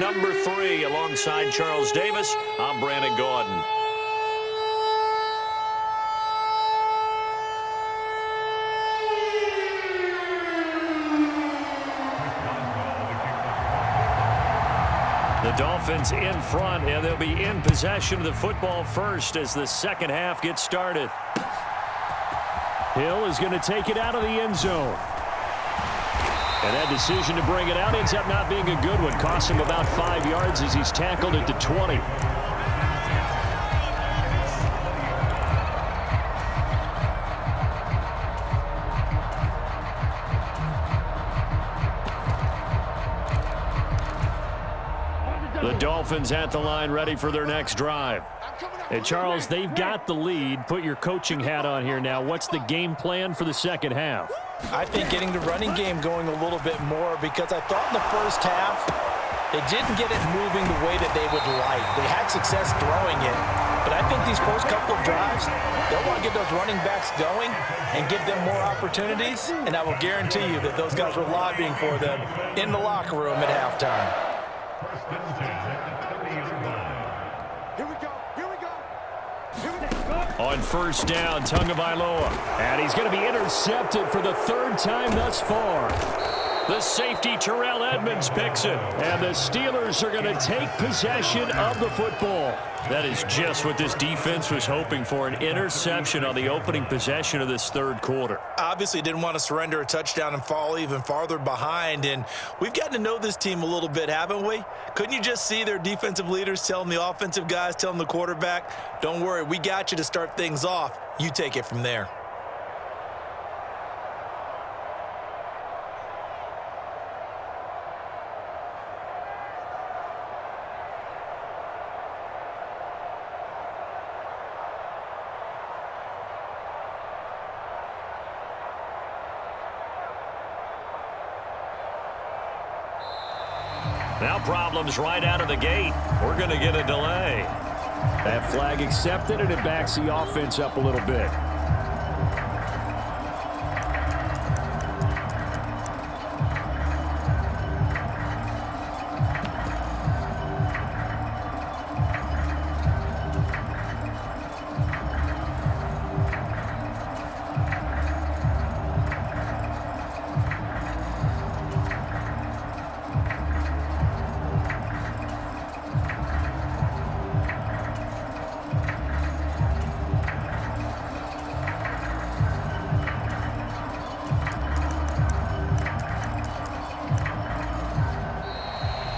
number 3 alongside Charles Davis. I'm Brandon Gaudin. The Dolphins in front, and they'll be in possession of the football first as the second half gets started. Hill is going to take it out of the end zone. And that decision to bring it out ends up not being a good one. Costs him about 5 yards as he's tackled at the 20. The Dolphins at the line ready for their next drive. And Charles, they've got the lead. Put your coaching hat on here now. What's the game plan for the second half? I think getting the running game going a little bit more, because I thought in the first half they didn't get it moving the way that they would like. They had success throwing it, but I think these first couple of drives, they'll want to get those running backs going and give them more opportunities, and I will guarantee you that those guys were lobbying for them in the locker room at halftime. On first down, Tagovailoa. And he's going to be intercepted for the 3rd time thus far. The safety, Terrell Edmonds, picks it. And the Steelers are going to take possession of the football. That is just what this defense was hoping for, an interception on the opening possession of this 3rd quarter. Obviously didn't want to surrender a touchdown and fall even farther behind, and we've gotten to know this team a little bit, haven't we? Couldn't you just see their defensive leaders telling the offensive guys, telling the quarterback, don't worry, we got you to start things off. You take it from there. Now problems right out of the gate. We're going to get a delay. That flag accepted, and it backs the offense up a little bit.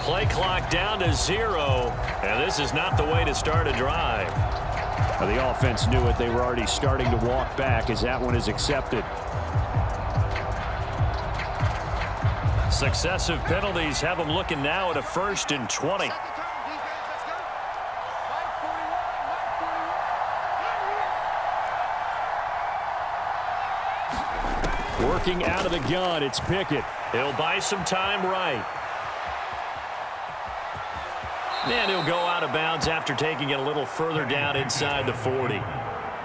Play clock down to 0, and this is not the way to start a drive. Well, the offense knew it. They were already starting to walk back as that one is accepted. Successive penalties have them looking now at a 1st and 20. Working out of the gun, it's Pickett. He'll buy some time right. And he'll go out of bounds after taking it a little further down inside the 40.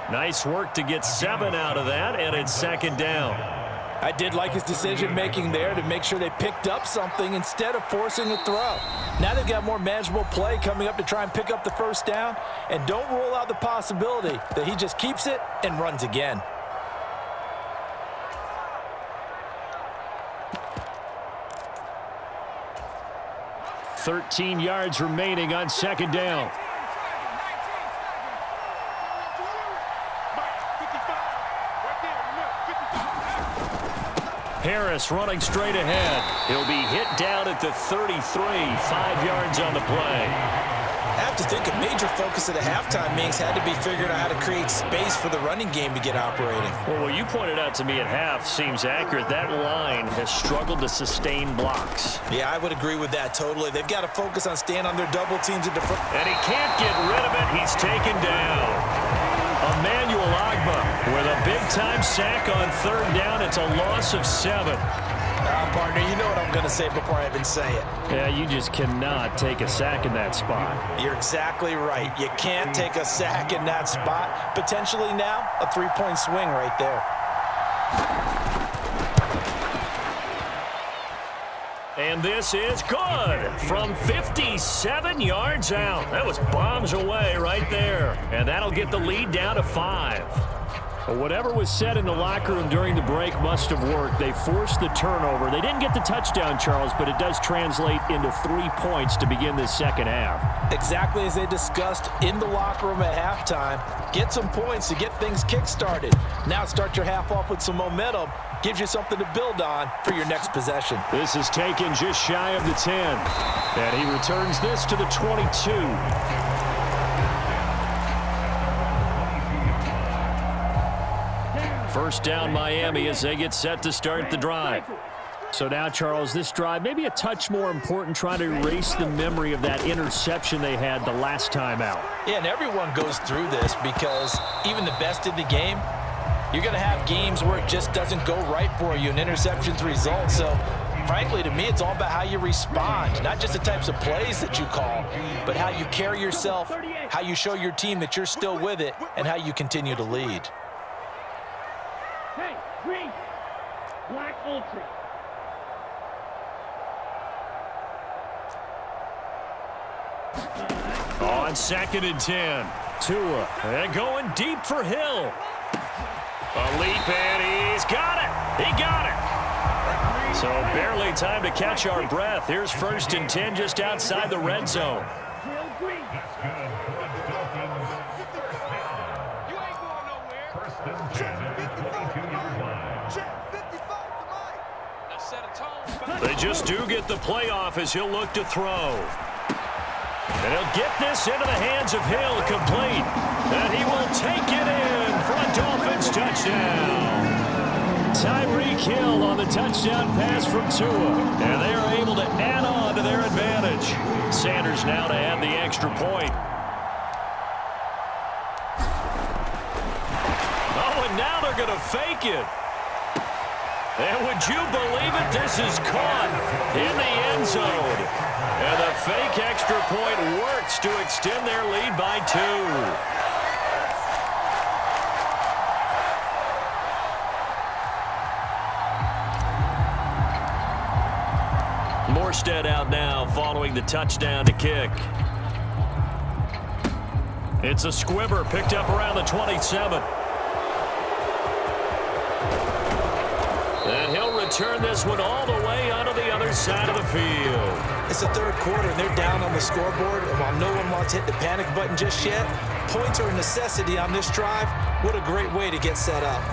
Nice work to get 7 out of that, and it's 2nd down. I did like his decision-making there to make sure they picked up something instead of forcing a throw. Now they've got more manageable play coming up to try and pick up the 1st down, and don't rule out the possibility that he just keeps it and runs again. 13 yards remaining on 2nd down. Harris running straight ahead. He'll be hit down at the 33, 5 yards on the play. I have to think a major focus of the halftime meetings had to be figuring out how to create space for the running game to get operating. Well, what you pointed out to me at half seems accurate. That line has struggled to sustain blocks. Yeah, I would agree with that totally. They've got to focus on staying on their double teams at the front. And he can't get rid of it. He's taken down. Emmanuel Agba with a big-time sack on 3rd down. It's a loss of 7. Partner, you know what I'm going to say before I even say it. Yeah, you just cannot take a sack in that spot. You're exactly right. You can't take a sack in that spot. Potentially now, a 3-point swing right there. And And this is good from 57 yards out. That was bombs away right there. And that'll get the lead down to 5. Well, whatever was said in the locker room during the break must have worked. They forced the turnover. They didn't get the touchdown, Charles, but it does translate into 3 points to begin this second half. Exactly as they discussed in the locker room at halftime. Get some points to get things kick-started. Now start your half off with some momentum. Gives you something to build on for your next possession. This is taken just shy of the 10. And he returns this to the 22. First down Miami as they get set to start the drive. So now, Charles, this drive maybe a touch more important, trying to erase the memory of that interception they had the last time out. Yeah, and everyone goes through this because even the best in the game, you're going to have games where it just doesn't go right for you, and interceptions result. So, frankly, to me, it's all about how you respond, not just the types of plays that you call, but how you carry yourself, how you show your team that you're still with it, and how you continue to lead. Hey, green, black ultra. On 2nd and 10, Tua, and going deep for Hill. A leap, and he's got it. He got it. So barely time to catch our breath. Here's 1st and 10 just outside the red zone. They just do get the playoff as he'll look to throw. And he'll get this into the hands of Hill, complete. And he will take it in for a Dolphins touchdown. Tyreek Hill on the touchdown pass from Tua. And they are able to add on to their advantage. Sanders now to add the extra point. Oh, and now they're going to fake it. And would you believe it? This is caught in the end zone. And the fake extra point works to extend their lead by 2. Morstead out now following the touchdown to kick. It's a squibber picked up around the 27. And he'll return this one all the way onto the other side of the field. It's the third quarter, and they're down on the scoreboard. And while no one wants to hit the panic button just yet, points are a necessity on this drive. What a great way to get set up.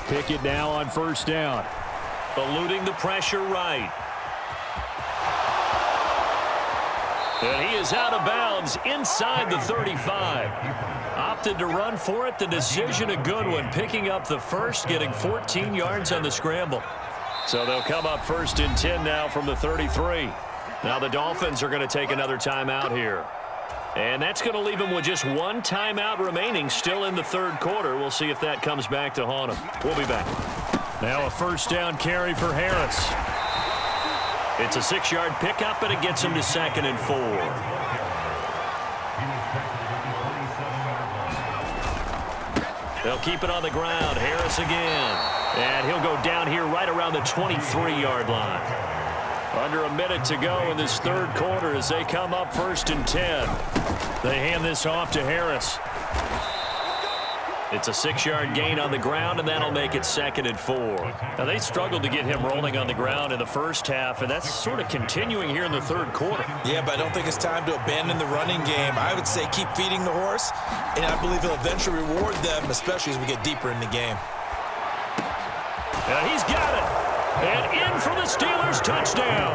Pickett now on 1st down. Eluding the pressure right. And he is out of bounds inside the 35. Opted to run for it. The decision a good one. Picking up the first, getting 14 yards on the scramble. So they'll come up 1st and 10 now from the 33. Now the Dolphins are going to take another timeout here. And that's going to leave them with just one timeout remaining still in the third quarter. We'll see if that comes back to haunt them. We'll be back. Now a 1st down carry for Harris. It's a 6-yard pickup, and it gets him to 2nd and 4. They'll keep it on the ground. Harris again. And he'll go down here right around the 23-yard line. Under a minute to go in this third quarter as they come up 1st and 10. They hand this off to Harris. It's a 6-yard gain on the ground, and that'll make it 2nd and 4. Now, they struggled to get him rolling on the ground in the first half, and that's sort of continuing here in the third quarter. Yeah, but I don't think it's time to abandon the running game. I would say keep feeding the horse, and I believe he'll eventually reward them, especially as we get deeper in the game. And he's got it. And in for the Steelers touchdown.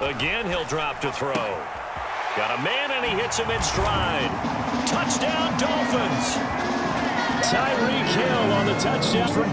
Again, he'll drop to throw. Got a man, and he hits him in stride. Touchdown, Dolphins. Tyreek Hill on the touchdown from